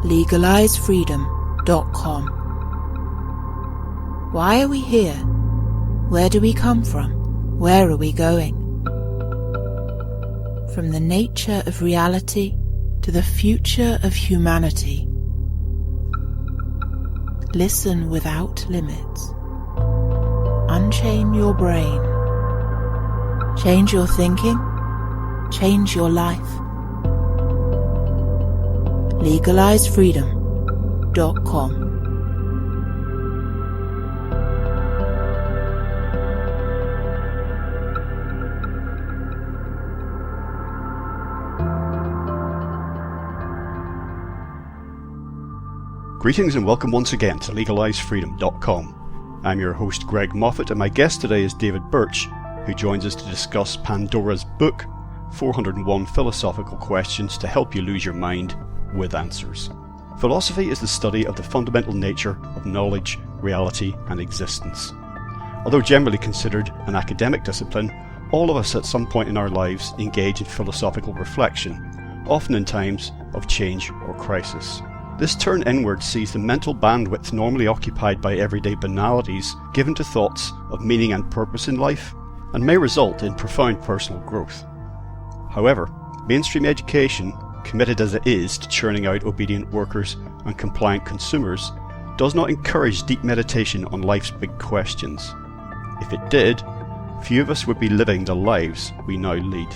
legalizefreedom.com. Why are we here? Where do we come from? Where are we going? From the nature of reality to the future of humanity. Listen without limits. Unchain your brain. Change your thinking. Change your life. legalizefreedom.com. Greetings and welcome once again to legalizefreedom.com. I'm your host Greg Moffat, and my guest today is David Birch, who joins us to discuss Pandora's book, 401 Philosophical Questions to Help You Lose Your Mind with Answers. Philosophy is the study of the fundamental nature of knowledge, reality and existence. Although generally considered an academic discipline, all of us at some point in our lives engage in philosophical reflection, often in times of change or crisis. This turn inward sees the mental bandwidth normally occupied by everyday banalities given to thoughts of meaning and purpose in life, and may result in profound personal growth. However, mainstream education, committed as it is to churning out obedient workers and compliant consumers, does not encourage deep meditation on life's big questions. If it did, few of us would be living the lives we now lead.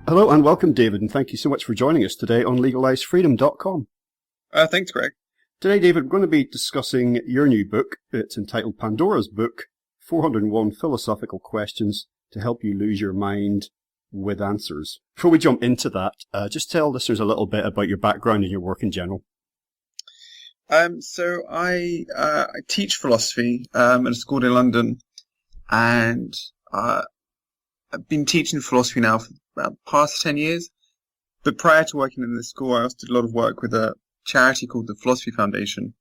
Hello and welcome, David, and thank you so much for joining us today on legalizefreedom.com. Thanks, Greg. Today, David, we're going to be discussing your new book. It's entitled Pandora's Book, 401 Philosophical Questions to Help You Lose Your Mind with Answers. Before we jump into that, just tell listeners a little bit about your background and your work in general. So I teach philosophy at a school in London, and I've been teaching philosophy now for about the past 10 years. But prior to working in this school, I also did a lot of work with a charity called the Philosophy Foundation.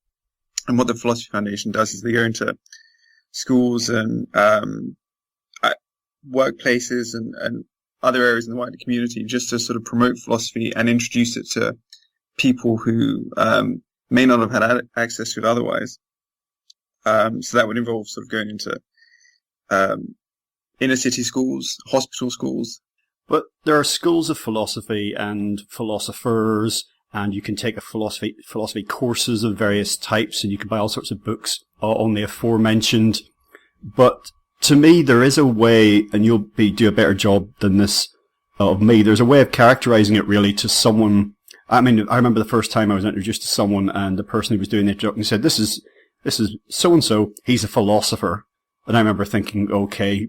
And what the Philosophy Foundation does is they go into schools and workplaces and other areas in the wider community just to sort of promote philosophy and introduce it to people who may not have had access to it otherwise. So that would involve sort of going into inner city schools, hospital schools. But there are schools of philosophy and philosophers, and you can take a philosophy courses of various types, and you can buy all sorts of books on the aforementioned. But to me, there is a way, and you'll do a better job than this of me, there's a way of characterizing it really to someone. I mean, I remember the first time I was introduced to someone, and the person who was doing the introduction said, this is so-and-so, he's a philosopher. And I remember thinking, okay,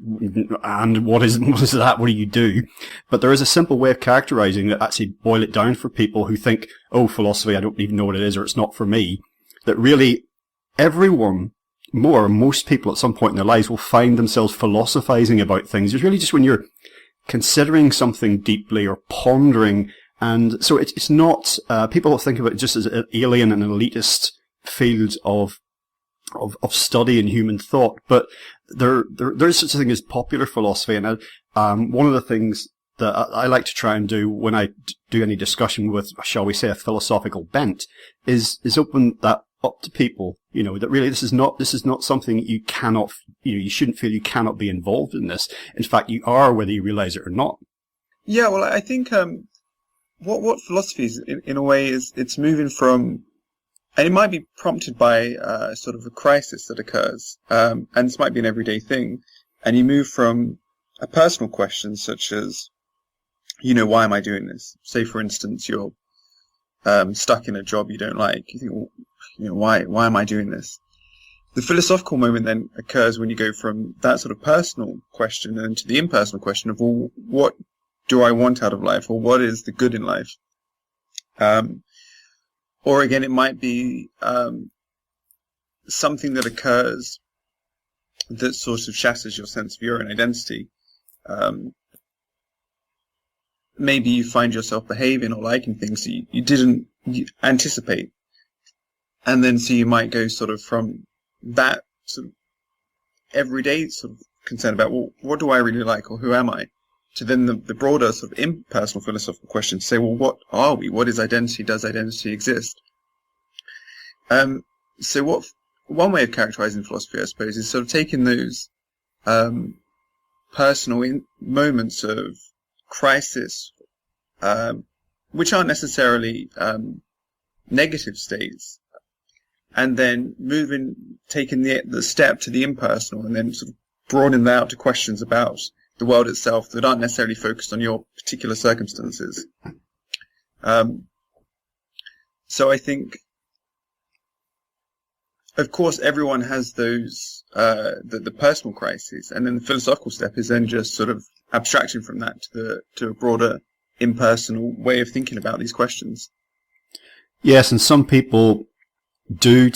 and what is that? What do you do? But there is a simple way of characterizing that actually boil it down for people who think, oh, philosophy, I don't even know what it is, or it's not for me. That really everyone, most people at some point in their lives will find themselves philosophizing about things. It's really just when you're considering something deeply or pondering. And so it's not, people think of it just as an alien and an elitist field of study in human thought, but there is such a thing as popular philosophy, and one of the things that I like to try and do when I do any discussion with, shall we say, a philosophical bent, is open that up to people. You know, that really this is not something you cannot, you shouldn't feel you cannot be involved in this. In fact, you are, whether you realize it or not. Yeah, well, I think what philosophy is in a way is it's moving from. And it might be prompted by sort of a crisis that occurs, and this might be an everyday thing. And you move from a personal question such as, why am I doing this? Say, for instance, you're stuck in a job you don't like. You think, well, why am I doing this? The philosophical moment then occurs when you go from that sort of personal question into the impersonal question of, well, what do I want out of life, or what is the good in life? Or again, it might be something that occurs that sort of shatters your sense of your own identity. Maybe you find yourself behaving or liking things that you didn't anticipate. And then so you might go sort of from that sort of everyday sort of concern about, well, what do I really like, or who am I, to then the broader sort of impersonal philosophical question to say, well, what are we? What is identity? Does identity exist? So one way of characterizing philosophy, I suppose, is sort of taking those personal moments of crisis, which aren't necessarily negative states, and then taking the step to the impersonal, and then sort of broadening that out to questions about the world itself that aren't necessarily focused on your particular circumstances. So I think, of course, everyone has those the personal crises, and then the philosophical step is then just sort of abstraction from that to a broader impersonal way of thinking about these questions. Yes, and some people do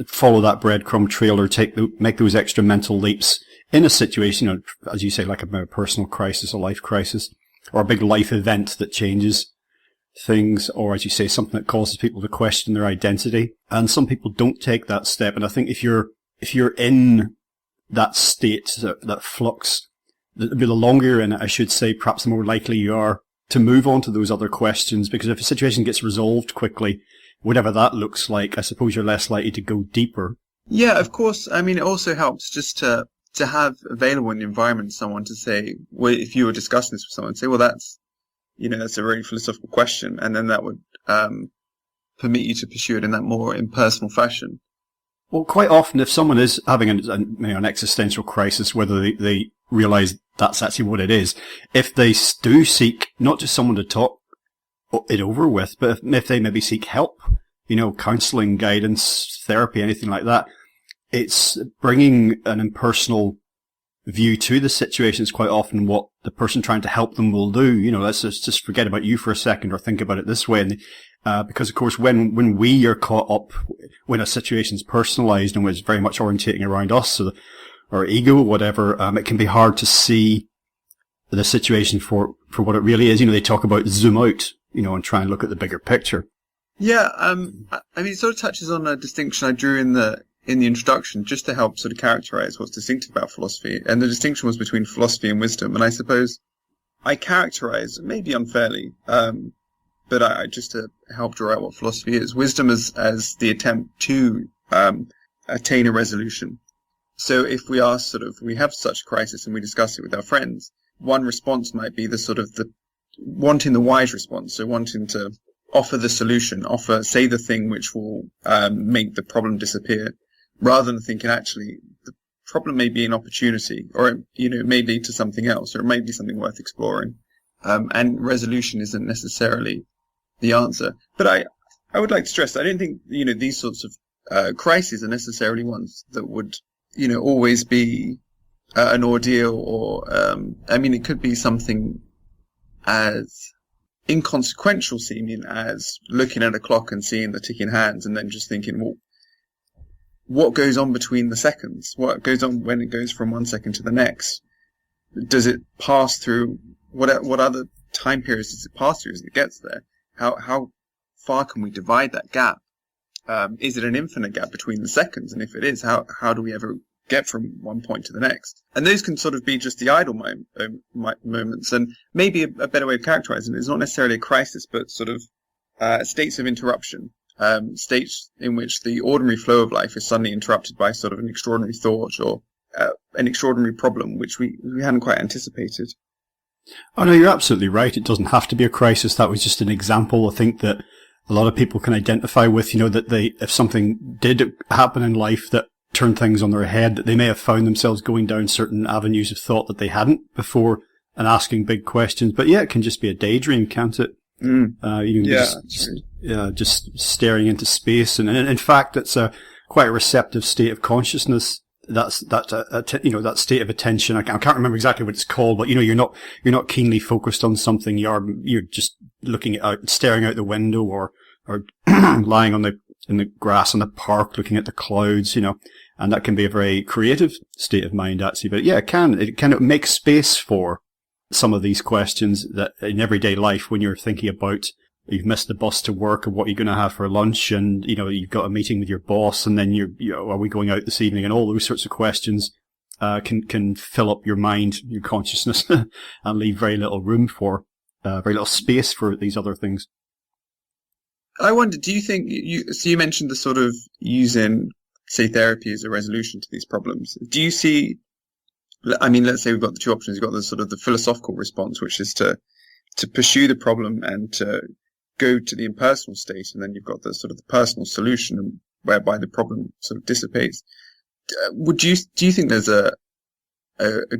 follow that breadcrumb trail or make those extra mental leaps in a situation, as you say, like a personal crisis, a life crisis, or a big life event that changes things, or as you say, something that causes people to question their identity. And some people don't take that step. And I think if you're in that state, that flux, the longer you're in it, I should say, perhaps the more likely you are to move on to those other questions, because if a situation gets resolved quickly, whatever that looks like, I suppose you're less likely to go deeper. Yeah, of course. I mean, it also helps just to have available in the environment someone to say, well, if you were discussing this with someone, say, well, that's a very philosophical question, and then that would permit you to pursue it in that more impersonal fashion. Well, quite often, if someone is having an existential crisis, whether they realize that's actually what it is, if they do seek not just someone to talk it over with, but if they maybe seek help, counseling, guidance, therapy, anything like that, it's bringing an impersonal view to the situation is quite often what the person trying to help them will do. Let's just forget about you for a second, or think about it this way. And because of course, when we are caught up, when a situation is personalized and was very much orientating around us, or ego, or whatever, it can be hard to see the situation for what it really is. They talk about zoom out, and try and look at the bigger picture. Yeah, I mean, it sort of touches on a distinction I drew in the introduction, just to help sort of characterize what's distinctive about philosophy. And the distinction was between philosophy and wisdom. And I suppose I characterize, maybe unfairly, but I just to help draw out what philosophy is. Wisdom as the attempt to attain a resolution. So if we have such a crisis and we discuss it with our friends, one response might be wanting the wise response. So wanting to offer the solution, say the thing which will make the problem disappear, rather than thinking actually the problem may be an opportunity, or it may lead to something else, or it may be something worth exploring. And resolution isn't necessarily the answer. But I would like to stress that I don't think these sorts of crises are necessarily ones that would always be an ordeal, or it could be something as inconsequential seeming as looking at a clock and seeing the ticking hands, and then just thinking, well, what goes on between the seconds? What goes on when it goes from one second to the next? Does it pass through what other time periods does it pass through as it gets there? How far can we divide that gap? Is it an infinite gap between the seconds? And if it is, how do we ever get from one point to the next? And those can sort of be just the idle moments. And maybe a better way of characterizing it is not necessarily a crisis, but sort of states of interruption. States in which the ordinary flow of life is suddenly interrupted by sort of an extraordinary thought, or an extraordinary problem which we hadn't quite anticipated. Oh no, you're absolutely right. It doesn't have to be a crisis. That was just an example. I think that a lot of people can identify with, that if something did happen in life that turned things on their head, that they may have found themselves going down certain avenues of thought that they hadn't before, and asking big questions. But yeah, it can just be a daydream, can't it? Just staring into space, and in fact, it's quite a receptive state of consciousness. That state of attention. I can't remember exactly what it's called, but you're not keenly focused on something. You're just staring out the window, or lying in the grass in the park, looking at the clouds. And that can be a very creative state of mind, actually. But yeah, it can make space for some of these questions that in everyday life, when you're thinking about, you've missed the bus to work, and what you're going to have for lunch, and you've got a meeting with your boss, and then are we going out this evening, and all those sorts of questions. can fill up your mind, your consciousness, and leave very little room for, very little space for these other things. I wonder, do you think, so you mentioned the sort of using, say, therapy as a resolution to these problems. Do you see, I mean, let's say we've got the two options. You've got the sort of the philosophical response, which is to pursue the problem and to go to the impersonal state, and then you've got the sort of the personal solution whereby the problem sort of dissipates. Do you think there's a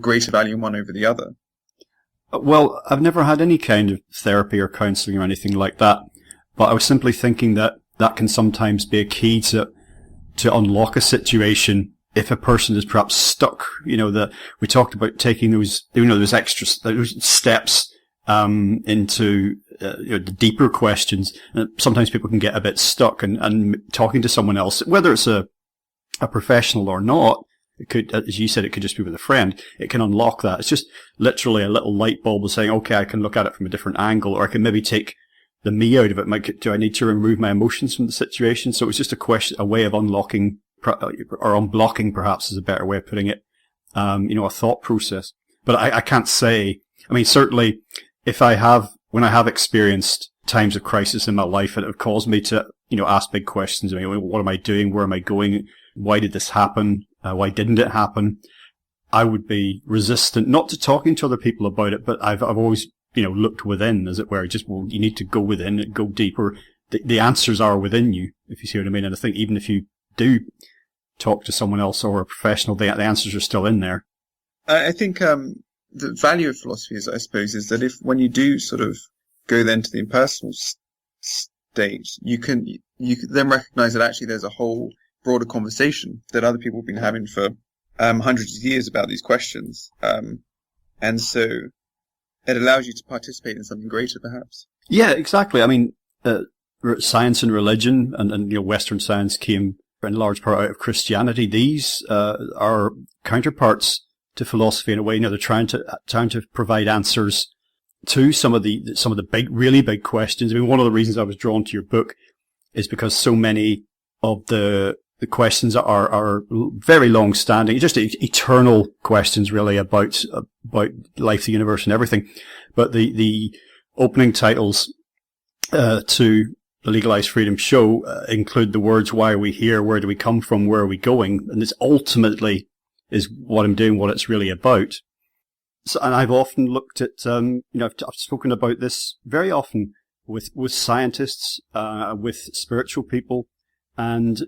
greater value in one over the other? Well, I've never had any kind of therapy or counselling or anything like that, but I was simply thinking that can sometimes be a key to unlock a situation if a person is perhaps stuck. You know, we talked about taking those extra those steps into the deeper questions. Sometimes people can get a bit stuck, and talking to someone else, whether it's a professional or not, it could, as you said, it could just be with a friend. It can unlock that. It's just literally a little light bulb saying, okay, I can look at it from a different angle, or I can maybe take the me out of it. Do I need to remove my emotions from the situation? So it's just a way of unlocking, or unblocking, perhaps is a better way of putting it. A thought process. But I can't say. I mean, certainly, when I have experienced times of crisis in my life, and it have caused me to, ask big questions. I mean, what am I doing? Where am I going? Why did this happen? Why didn't it happen? I would be resistant, not to talking to other people about it, but I've always, looked within, as it were. You need to go within and go deeper. The answers are within you, if you see what I mean. And I think even if you do talk to someone else or a professional, the answers are still in there. I think the value of philosophy, I suppose, is that when you do sort of go then to the impersonal state, you can then recognize that actually there's a whole broader conversation that other people have been having for hundreds of years about these questions. And so it allows you to participate in something greater, perhaps. Yeah, exactly. I mean, science and religion and Western science came in large part out of Christianity. These are counterparts to philosophy in a way. They're trying to provide answers to some of the really big questions. I mean, one of the reasons I was drawn to your book is because so many of the questions are very long standing, just eternal questions really about life, the universe and everything. But the opening titles to the Legalized Freedom show include the words, why are we here? Where do we come from? Where are we going? And this ultimately is what I'm doing, what it's really about. So, and I've often looked at, I've spoken about this very often with scientists, with spiritual people, and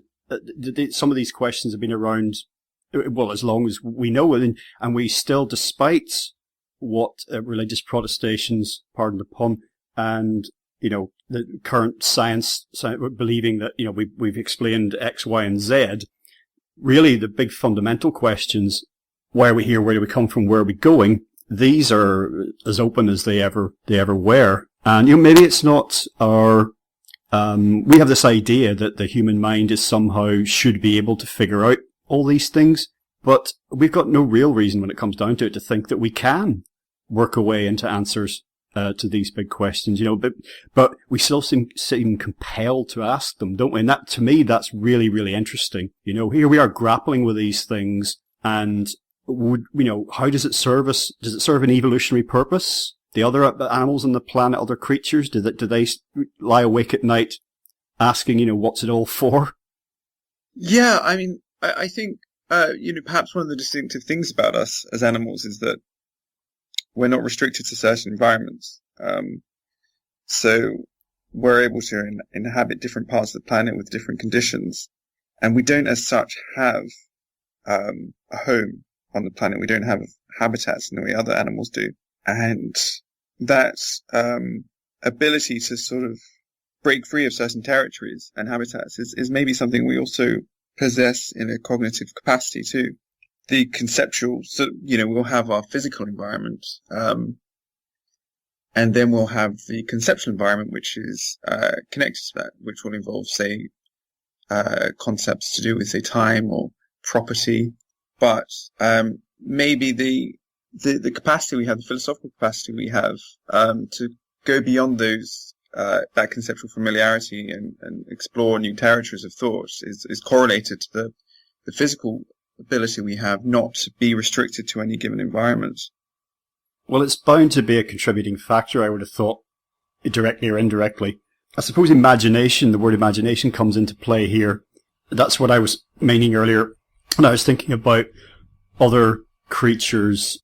some of these questions have been around, well, as long as we know, and we still, despite what religious protestations, pardon the pun, and the current science believing that we've explained X, Y, and Z. Really, the big fundamental questions: why are we here? Where do we come from? Where are we going? These are as open as they ever were. And maybe it's not our. We have this idea that the human mind is somehow should be able to figure out all these things, but we've got no real reason when it comes down to it to think that we can work our way into answers to these big questions, but we still seem compelled to ask them, don't we? And that, to me, that's really, really interesting. Here we are grappling with these things, and how does it serve us? Does it serve an evolutionary purpose? The other animals on the planet, other creatures, do they lie awake at night asking, what's it all for? Yeah, I mean, I think, perhaps one of the distinctive things about us as animals is that we're not restricted to certain environments. So we're able to inhabit different parts of the planet with different conditions. And we don't as such have a home on the planet. We don't have habitats in the way other animals do. And that ability to sort of break free of certain territories and habitats is maybe something we also possess in a cognitive capacity too. The conceptual, so, we'll have our physical environment, and then we'll have the conceptual environment, which is connected to that, which will involve, say, concepts to do with, say, time or property. But maybe the capacity we have, the philosophical capacity we have, to go beyond those that conceptual familiarity and explore new territories of thought is correlated to the physical ability we have not to be restricted to any given environment. Well, it's bound to be a contributing factor, I would have thought, directly or indirectly. I suppose imagination, the word imagination comes into play here. That's what I was meaning earlier when I was thinking about other creatures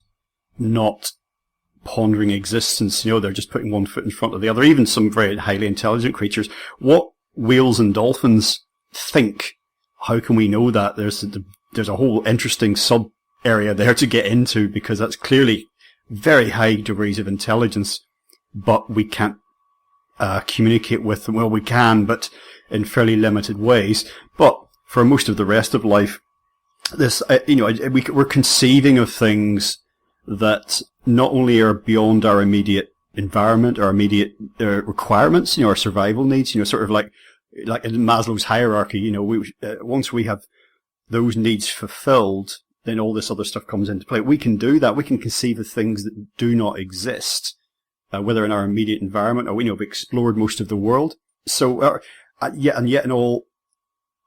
not pondering existence. They're just putting one foot in front of the other, even some very highly intelligent creatures. What whales and dolphins think, how can we know that? There's a whole interesting sub area there to get into, because that's clearly very high degrees of intelligence, but we can't communicate with them. Well, we can, but in fairly limited ways. But for most of the rest of life, this, we're conceiving of things that not only are beyond our immediate environment, our immediate requirements, our survival needs, sort of like in Maslow's hierarchy, once we have those needs fulfilled, then all this other stuff comes into play. We can do that. We can conceive of things that do not exist, whether in our immediate environment or, we've explored most of the world. So, yet in all,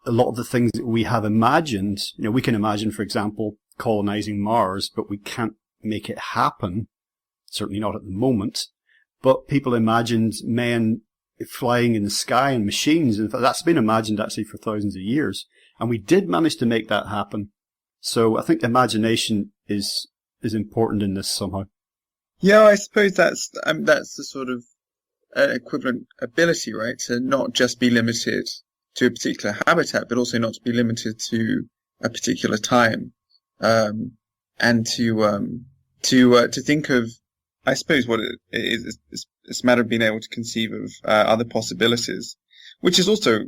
a lot of the things that we have imagined, we can imagine, for example, colonizing Mars, but we can't make it happen. Certainly not at the moment. But people imagined men flying in the sky in machines. In fact, that's been imagined actually for thousands of years. And we did manage to make that happen. So I think imagination is important in this somehow. Yeah, I suppose that's the sort of equivalent ability, right? To not just be limited to a particular habitat, but also not to be limited to a particular time, and to think of, I suppose, what it is. It's a matter of being able to conceive of other possibilities, which is also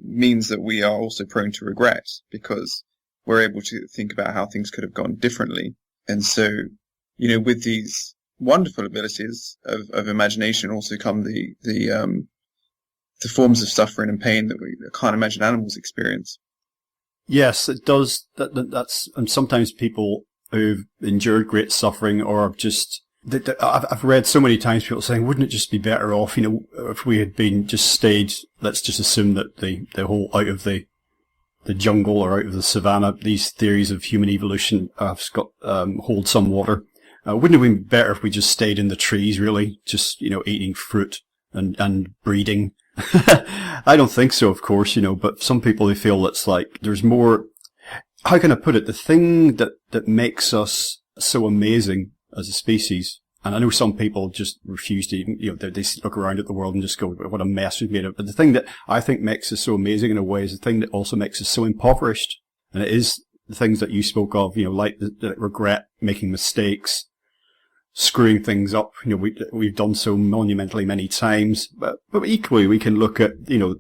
means that we are also prone to regret, because we're able to think about how things could have gone differently. And so, with these wonderful abilities of imagination also come the forms of suffering and pain that we can't imagine animals experience. Yes, it does. That's, and sometimes people who've endured great suffering, or just, I've read so many times people saying, wouldn't it just be better off, if we had been just stayed, let's just assume that the whole out of the jungle or out of the savannah, these theories of human evolution hold some water. Wouldn't it have been better if we just stayed in the trees, really, just, eating fruit and breeding? I don't think so, of course, but some people, they feel it's like there's more, how can I put it? The thing that makes us so amazing as a species, and I know some people just refuse to even, they look around at the world and just go, what a mess we've made of. But the thing that I think makes us so amazing in a way is the thing that also makes us so impoverished. And it is the things that you spoke of, like the regret, making mistakes, screwing things up. We've done so monumentally many times, but equally we can look at, the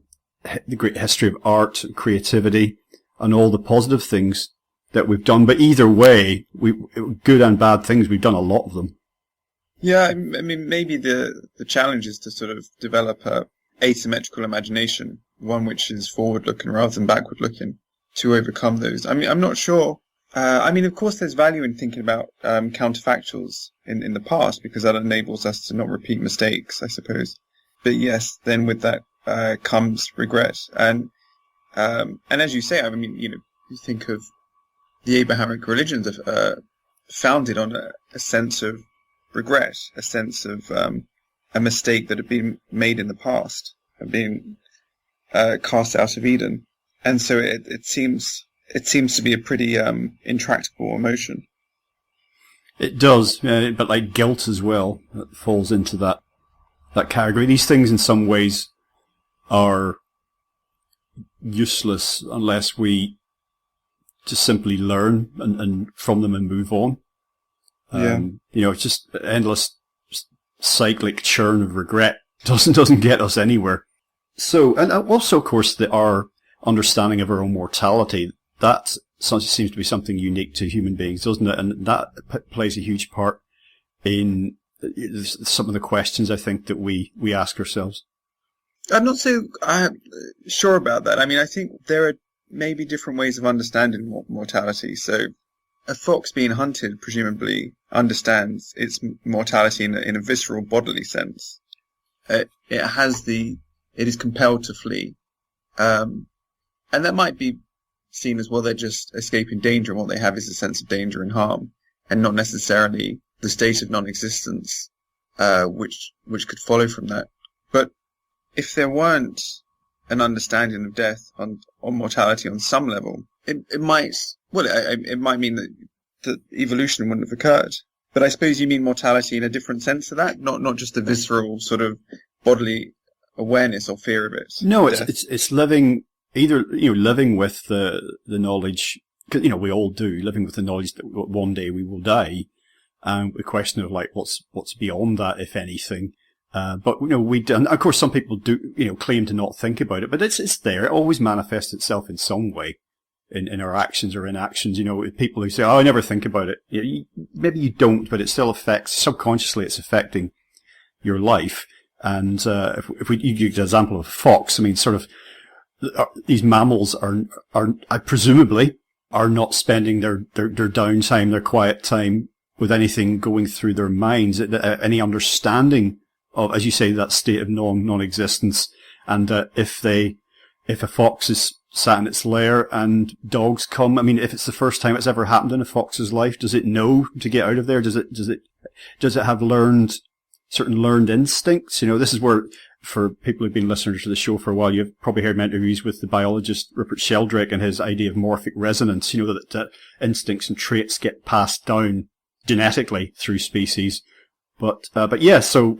great history of art, creativity, and all the positive things that we've done. But either way, good and bad things, we've done a lot of them. Yeah, I mean, maybe the challenge is to sort of develop a asymmetrical imagination, one which is forward-looking rather than backward-looking, to overcome those. I mean, I'm not sure. Of course, there's value in thinking about counterfactuals in the past, because that enables us to not repeat mistakes, I suppose. But yes, then with that comes regret. And as you say, you think of the Abrahamic religions founded on a sense of regret, a sense of a mistake that had been made in the past, and being cast out of Eden. And so it seems to be a pretty intractable emotion. It does, but like guilt as well, that falls into that category. These things in some ways are useless unless we just simply learn and from them and move on. It's just endless cyclic churn of regret doesn't get us anywhere. So, and also, of course, our understanding of our own mortality, that seems to be something unique to human beings, doesn't it? And that plays a huge part in some of the questions, I think, that we ask ourselves. I'm not so sure about that. I think there are maybe different ways of understanding mortality. So a fox being hunted presumably understands its mortality in a visceral bodily sense. It is compelled to flee. And that might be seen as, well, they're just escaping danger, and what they have is a sense of danger and harm, and not necessarily the state of non-existence, which could follow from that. But if there weren't an understanding of death on mortality on some level, it might mean that evolution wouldn't have occurred. But I suppose you mean mortality in a different sense to that, not just the visceral sort of bodily awareness or fear of it. No, it's living, either, living with the knowledge, because, we all do, living with the knowledge that one day we will die. The question of like, what's beyond that, if anything. But, we don't, of course, some people do, claim to not think about it, but it's there. It always manifests itself in some way. In our actions or inactions, people who say, "Oh, I never think about it." Maybe you don't, but it still affects, subconsciously it's affecting your life. And if we use the example of a fox, I mean, sort of, these mammals are presumably are not spending their downtime, their quiet time with anything going through their minds, any understanding of, as you say, that state of non-existence. And if a fox is sat in its lair and dogs come, I mean, if it's the first time it's ever happened in a fox's life, does it know to get out of there? Does it have certain learned instincts? This is where, for people who've been listeners to the show for a while, you've probably heard my interviews with the biologist Rupert Sheldrake and his idea of morphic resonance, that instincts and traits get passed down genetically through species. But yeah, so,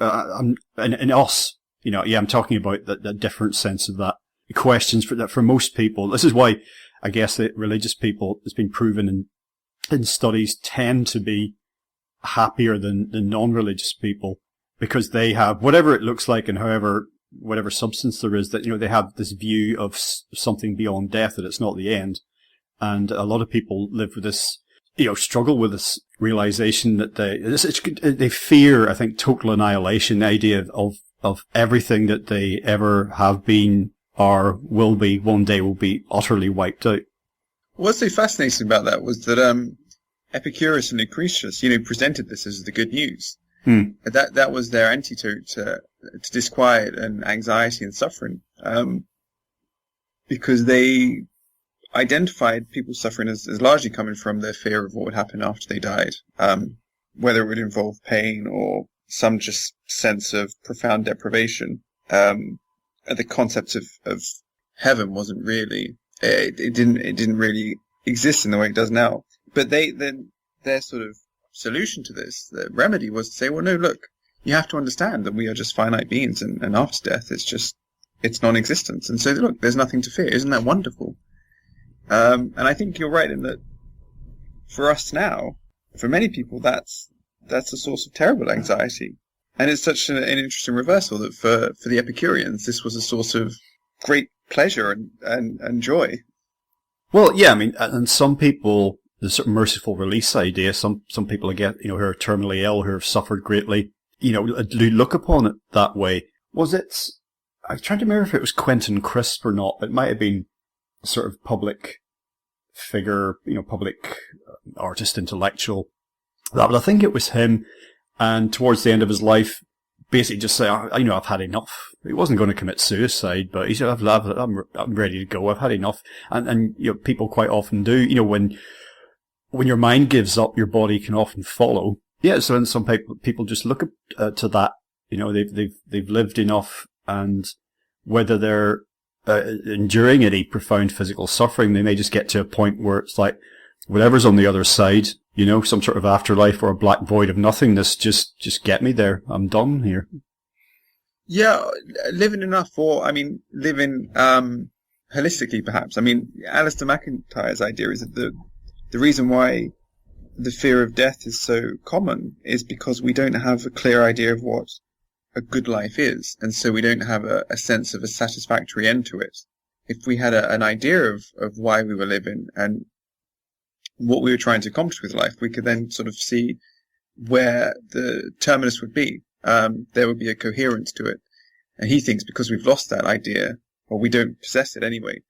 in us, I'm talking about that different sense of that. Questions for most people. This is why I guess that religious people, it's been proven in studies, tend to be happier than non-religious people, because they have, whatever it looks like and whatever substance there is, that, they have this view of something beyond death, that it's not the end. And a lot of people live with this, struggle with this realization that they fear, I think, total annihilation, the idea of everything that they ever have been or will be one day will be utterly wiped out. What's so fascinating about that was that Epicurus and Lucretius, presented this as the good news. That was their antidote to disquiet and anxiety and suffering, because they identified people suffering as largely coming from their fear of what would happen after they died, whether it would involve pain or some just sense of profound deprivation. The concept of heaven wasn't really, it didn't really exist in the way it does now. But their sort of solution to this, the remedy, was to say, well, no, look, you have to understand that we are just finite beings, and after death it's non-existence. And so look, there's nothing to fear. Isn't that wonderful? And I think you're right in that for us now, for many people, that's a source of terrible anxiety. And it's such an interesting reversal that for the Epicureans, this was a source of great pleasure and joy. Well, yeah, I mean, and some people, the sort of merciful release idea, some people again, who are terminally ill, who have suffered greatly, do look upon it that way. I'm trying to remember if it was Quentin Crisp or not. It might have been a sort of public figure, public artist, intellectual. But I think it was him. And towards the end of his life, basically just say, I've had enough. He wasn't going to commit suicide, but he said, I'm ready to go. I've had enough. And people quite often do. When your mind gives up, your body can often follow. Yeah. So then some people just look to that. They've lived enough, and whether they're enduring any profound physical suffering, they may just get to a point where it's like, whatever's on the other side, some sort of afterlife or a black void of nothingness, just get me there. I'm done here. Yeah, living enough, or, living holistically, perhaps. Alistair McIntyre's idea is that the reason why the fear of death is so common is because we don't have a clear idea of what a good life is, and so we don't have a sense of a satisfactory end to it. If we had an idea of why we were living and what we were trying to accomplish with life, we could then sort of see where the terminus would be. There would be a coherence to it. And he thinks because we've lost that idea, or we don't possess it anyway,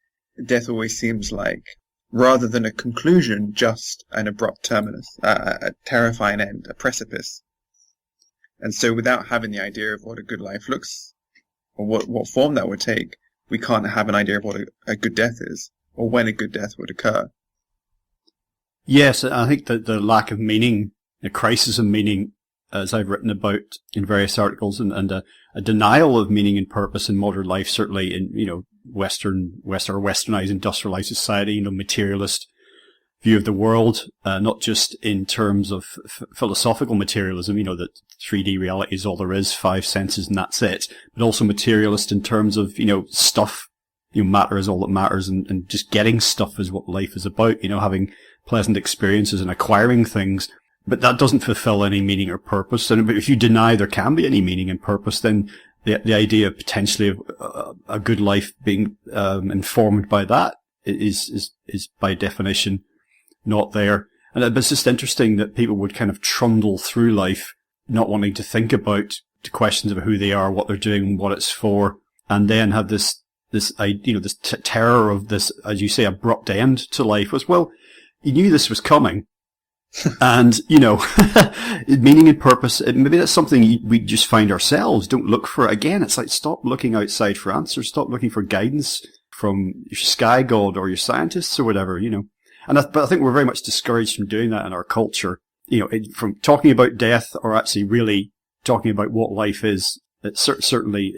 death always seems like, rather than a conclusion, just an abrupt terminus, a terrifying end, a precipice. And so without having the idea of what a good life looks, or what form that would take, we can't have an idea of what a good death is. or when a good death would occur. Yes, I think that the lack of meaning, a crisis of meaning, as I've written about in various articles, and a denial of meaning and purpose in modern life, certainly in, westernized, industrialized society, materialist view of the world, not just in terms of philosophical materialism, that 3D reality is all there is, 5 senses and that's it, but also materialist in terms of, stuff, matter is all that matters, and just getting stuff is what life is about, having pleasant experiences and acquiring things. But that doesn't fulfill any meaning or purpose. And if you deny there can be any meaning and purpose, then the idea potentially of a good life being informed by that is by definition not there. And it's just interesting that people would kind of trundle through life, not wanting to think about the questions of who they are, what they're doing, what it's for, and then have this terror of this, as you say, abrupt end to life. Was, well, you knew this was coming. And, meaning and purpose, maybe that's something we just find ourselves, don't look for it. Again, it's like, stop looking outside for answers, stop looking for guidance from your sky god or your scientists or whatever, but I think we're very much discouraged from doing that in our culture, from talking about death or actually really talking about what life is. Certainly,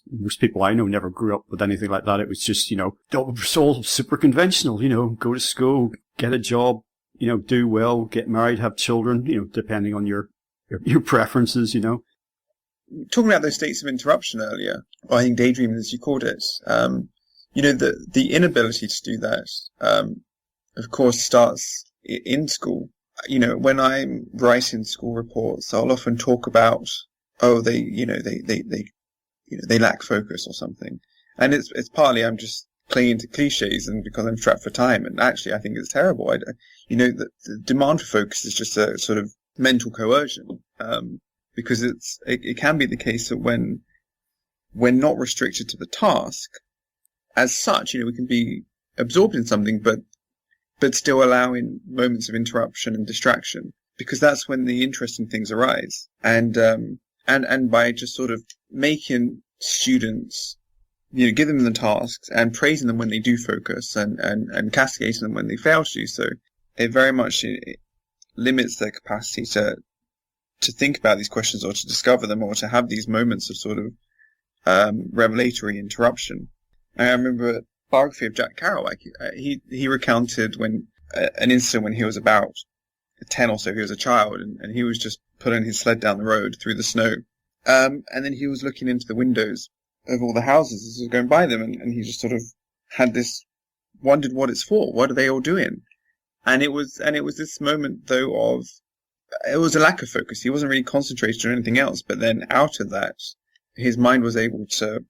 most people I know never grew up with anything like that. It was just, it's all super conventional, go to school, get a job, do well, get married, have children, depending on your preferences, Talking about those states of interruption earlier, or I think daydreaming as you called it, the inability to do that, of course, starts in school. When I'm writing school reports, I'll often talk about, they lack focus or something. And it's partly I'm just clinging to cliches and because I'm strapped for time. And actually, I think it's terrible. The demand for focus is just a sort of mental coercion, because it can be the case that when we're not restricted to the task as such, we can be absorbed in something, but still allowing moments of interruption and distraction, because that's when the interesting things arise. And by just sort of making students, give them the tasks and praising them when they do focus and castigating them when they fail to do so, it very much limits their capacity to think about these questions or to discover them or to have these moments of sort of revelatory interruption. I remember a biography of Jack Kerouac. He recounted an incident when he was about 10 or so. He was a child and he was just pulling his sled down the road through the snow. And then he was looking into the windows of all the houses as he was going by them, and he just sort of had wondered what it's for. What are they all doing? And it was this moment though of, it was a lack of focus. He wasn't really concentrated on anything else, but then out of that, his mind was able to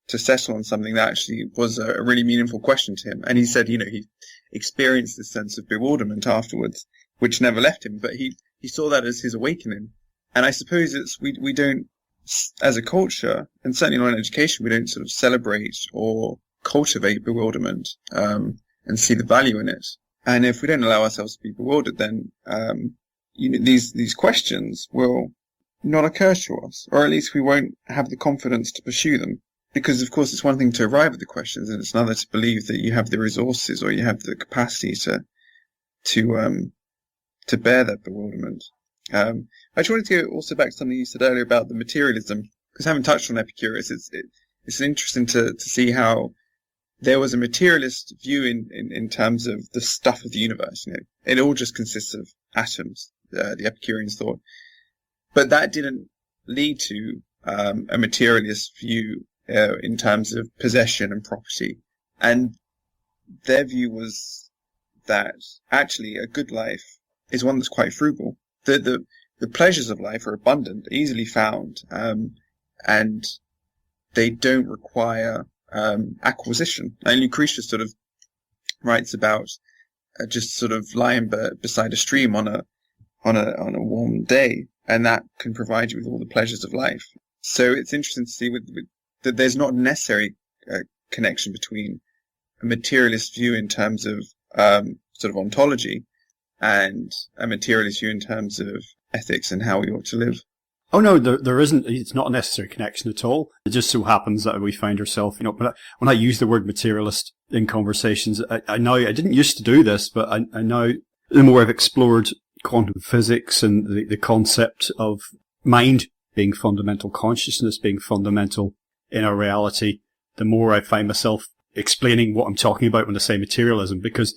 settle on something that actually was a really meaningful question to him. And he said, he experienced this sense of bewilderment afterwards, which never left him, but he saw that as his awakening. And I suppose we don't, as a culture, and certainly not in education, we don't sort of celebrate or cultivate bewilderment, and see the value in it. And if we don't allow ourselves to be bewildered, then, these questions will not occur to us, or at least we won't have the confidence to pursue them. Because, of course, it's one thing to arrive at the questions, and it's another to believe that you have the resources or you have the capacity to bear that bewilderment. I just wanted to go also back to something you said earlier about the materialism, because I haven't touched on Epicurus. It's interesting to see how there was a materialist view in terms of the stuff of the universe. It all just consists of atoms, the Epicureans thought. But that didn't lead to a materialist view in terms of possession and property. And their view was that actually a good life is one that's quite frugal. The pleasures of life are abundant, easily found, and they don't require acquisition. And Lucretius sort of writes about just sort of lying beside a stream on a warm day, and that can provide you with all the pleasures of life. So it's interesting to see that there's not a necessary connection between a materialist view in terms of sort of ontology and a materialist view in terms of ethics and how we ought to live. Oh no, there isn't. It's not a necessary connection at all. It just so happens that we find ourselves, but when I use the word materialist, in conversations. I know I didn't used to do this, but I now, the more I've explored quantum physics and the concept of mind being fundamental, consciousness being fundamental in our reality, the more I find myself explaining what I'm talking about when I say materialism. Because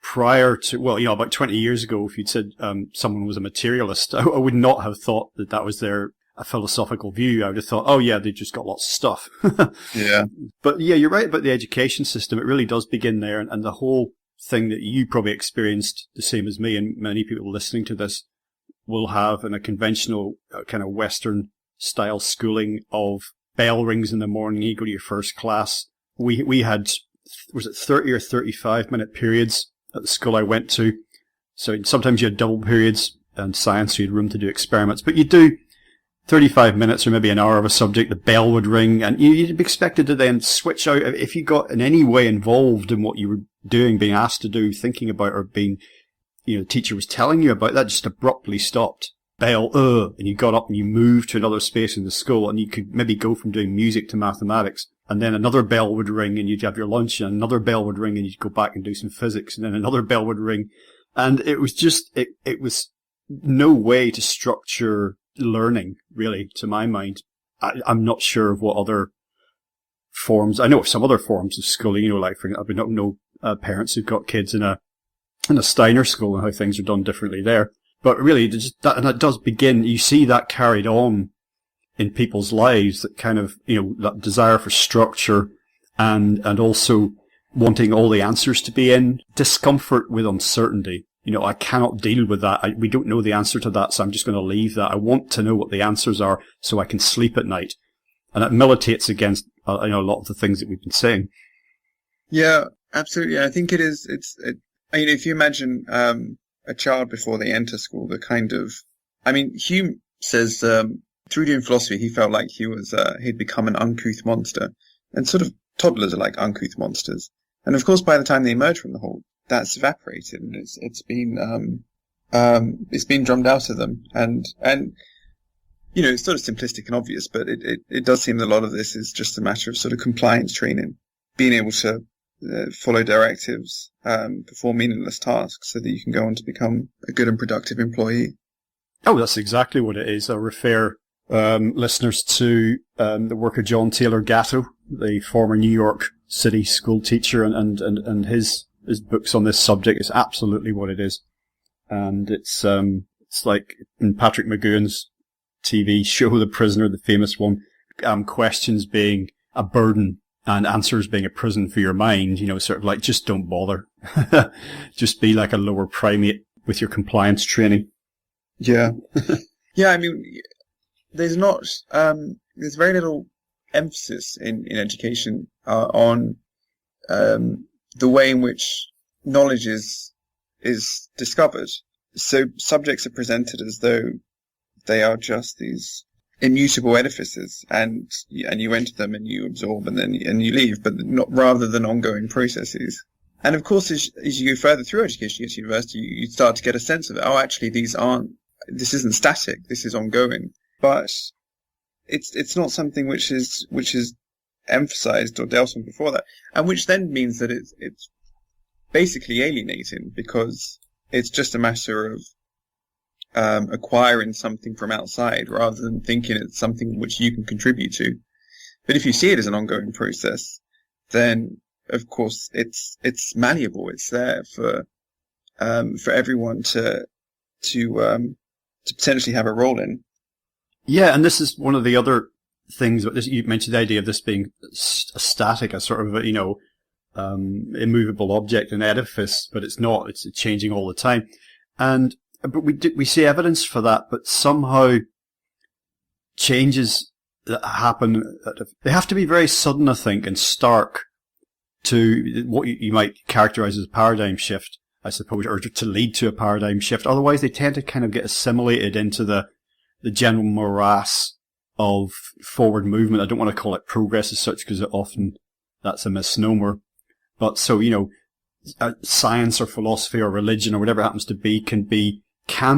prior to, well, about 20 years ago, if you'd said someone was a materialist, I would not have thought that was a philosophical view. I would have thought, oh yeah, they just got lots of stuff. Yeah. But yeah, you're right about the education system. It really does begin there. And the whole thing that you probably experienced the same as me, and many people listening to this will have in a conventional kind of Western style schooling of bell rings in the morning, you go to your first class. We had, was it 30 or 35 minute periods at the school I went to. So sometimes you had double periods, and science, you had room to do experiments, but you do 35 minutes or maybe an hour of a subject, the bell would ring, and you'd be expected to then switch out. If you got in any way involved in what you were doing, being asked to do, thinking about, or being, the teacher was telling you about, that just abruptly stopped. Bell, and you got up and you moved to another space in the school, and you could maybe go from doing music to mathematics, and then another bell would ring and you'd have your lunch, and another bell would ring and you'd go back and do some physics, and then another bell would ring. And it was just, it was no way to structure learning, really, to my mind. I'm not sure of what other forms. I know of some other forms of schooling, like, for example, I don't know parents who've got kids in a Steiner school and how things are done differently there. But really, that does begin, you see that carried on in people's lives, that kind of, that desire for structure and also wanting all the answers to be in, discomfort with uncertainty. I cannot deal with that. We don't know the answer to that, so I'm just going to leave that. I want to know what the answers are so I can sleep at night. And it militates against, a lot of the things that we've been saying. Yeah, absolutely. I think it is, if you imagine, a child before they enter school, Hume says, through doing philosophy, he felt like he'd become an uncouth monster. And sort of toddlers are like uncouth monsters. And of course, by the time they emerge from the hole, that's evaporated, and it's been drummed out of them. And it's sort of simplistic and obvious, but it does seem that a lot of this is just a matter of sort of compliance training, being able to follow directives, perform meaningless tasks so that you can go on to become a good and productive employee. Oh, that's exactly what it is. I refer listeners to the work of John Taylor Gatto, the former New York City school teacher, and his books on this subject. Is absolutely what it is. And it's like in Patrick McGowan's TV show, The Prisoner, the famous one, questions being a burden and answers being a prison for your mind, sort of like, just don't bother. Just be like a lower primate with your compliance training. Yeah. Yeah, there's very little emphasis in education on the way in which knowledge is discovered. So subjects are presented as though they are just these immutable edifices, and you enter them and you absorb and you leave, but not rather than ongoing processes. And of course, as you go further through education, you get to university, you start to get a sense of it. Oh, actually, this isn't static. This is ongoing. But it's not something which is emphasized or dealt with before that, and which then means that it's basically alienating, because it's just a matter of acquiring something from outside rather than thinking it's something which you can contribute to. But if you see it as an ongoing process, then of course it's malleable. It's there for everyone to potentially have a role in. Yeah, and this is one of the other things. You mentioned the idea of this being a static, a sort of immovable object, an edifice, but it's not. It's changing all the time, but we see evidence for that. But somehow changes that happen, they have to be very sudden, I think, and stark to what you might characterize as a paradigm shift, I suppose, or to lead to a paradigm shift. Otherwise, they tend to kind of get assimilated into the general morass of forward movement. I don't want to call it progress as such, because often that's a misnomer. But so, science or philosophy or religion or whatever it happens to be can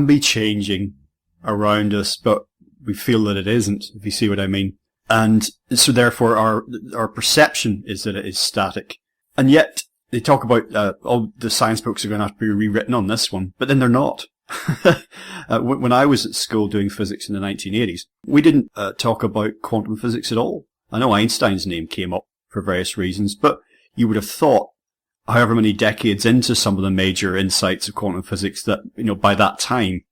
be changing around us, but we feel that it isn't, if you see what I mean. And so therefore our perception is that it is static. And yet, they talk about all the science books are going to have to be rewritten on this one, but then they're not. When I was at school doing physics in the 1980s, we didn't talk about quantum physics at all. I know Einstein's name came up for various reasons, but you would have thought, however many decades into some of the major insights of quantum physics, that, by that time,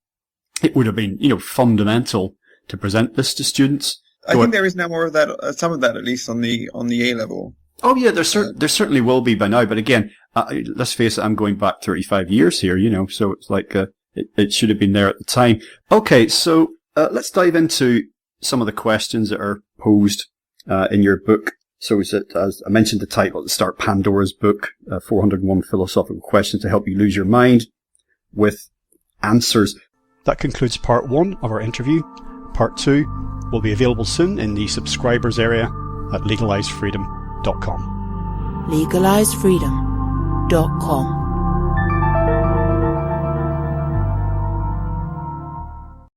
it would have been, fundamental to present this to students. I think there is now more of that, some of that at least on the A level. Oh yeah, there certainly will be by now. But again, let's face it, I'm going back 35 years here, so it's like it should have been there at the time. Okay, so let's dive into some of the questions that are posed in your book. So is it, as I mentioned the title at the start, Pandora's book, 401 Philosophical Questions to Help You Lose Your Mind, with answers. That concludes part 1 of our interview. Part 2 will be available soon in the subscribers area at legalizefreedom.com. legalizefreedom.com